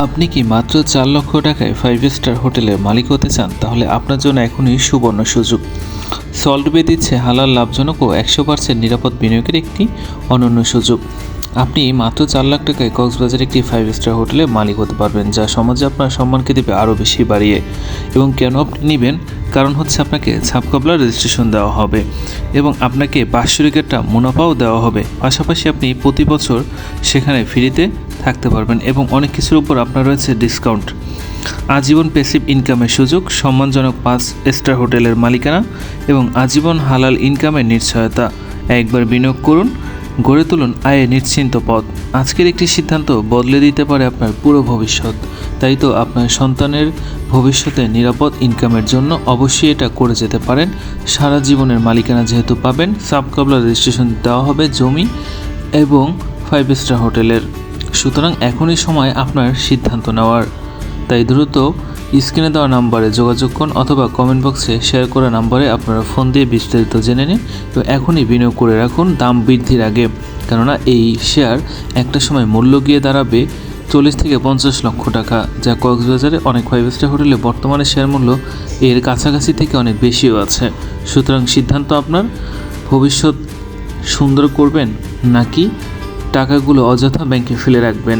আপনি কি মাত্র 4 লক্ষ টাকায় 5 স্টার হোটেলের মালিক হতে চান? তাহলে আপনার জন্য এখনই সুবর্ণ সুযোগ। সল্টবে দিচ্ছে হালাল, লাভজনক ও 100% নিরাপদ বিনিয়োগের একটি অনন্য সুযোগ। আপনি মাত্র 4 লাখ টাকায় কক্সবাজারে একটি 5 স্টার হোটেলের মালিক হতে পারবেন, যা সমাজে আপনার সম্মানকে দেবে আরও বেশি বাড়িয়ে। এবং কেন আপনি নেবেন? কারণ হচ্ছে আপনাকে ছাপকাবলা রেজিস্ট্রেশন দেওয়া হবে এবং আপনাকে বাৎসরিক একটা মুনাফাও দেওয়া হবে। পাশাপাশি আপনি প্রতি বছর সেখানে ফ্রিতে থাকতে পারবেন এবং অনেক কিছুর উপর আপনার রয়েছে ডিসকাউন্ট। আজীবন প্যাসিভ ইনকামের সুযোগ, সম্মানজনক 5 স্টার হোটেলের মালিকানা এবং আজীবন হালাল ইনকামের নিশ্চয়তা। একবার বিনিয়োগ করুন, গড়ে তুলুন আয়ের নিশ্চিন্ত পথ। আজকের একটি সিদ্ধান্ত বদলে দিতে পারে আপনার পুরো ভবিষ্যৎ। তাই তো আপনার সন্তানের ভবিষ্যতে নিরাপদ ইনকামের জন্য অবশ্যই এটা করে যেতে পারেন। সারা জীবনের মালিকানা যেহেতু পাবেন, সাবকাবলা রেজিস্ট্রেশন দেওয়া হবে জমি এবং 5 স্টার হোটেলের। সুতরাং এখনই সময় আপনার সিদ্ধান্ত নেওয়ার। তাই দ্রুত স্ক্রিনে দেওয়া নাম্বারে যোগাযোগ করুন অথবা কমেন্ট বক্সে শেয়ার করা নাম্বারে আপনারা ফোন দিয়ে বিস্তারিত জেনে নিন। তো এখনই বিনিয়োগ করে রাখুন দাম বৃদ্ধির আগে, কেননা এই শেয়ার একটা সময় মূল্য গিয়ে দাঁড়াবে 40 থেকে 50 লক্ষ টাকা, যা কক্সবাজারে অনেক 5 স্টার হোটেলে বর্তমানে শেয়ার মূল্য এর কাছাকাছি থেকে অনেক বেশিও আছে। সুতরাং সিদ্ধান্ত আপনার। ভবিষ্যৎ সুন্দর করবেন নাকি টাকাগুলো অযথা ব্যাংকে ফেলে রাখবেন?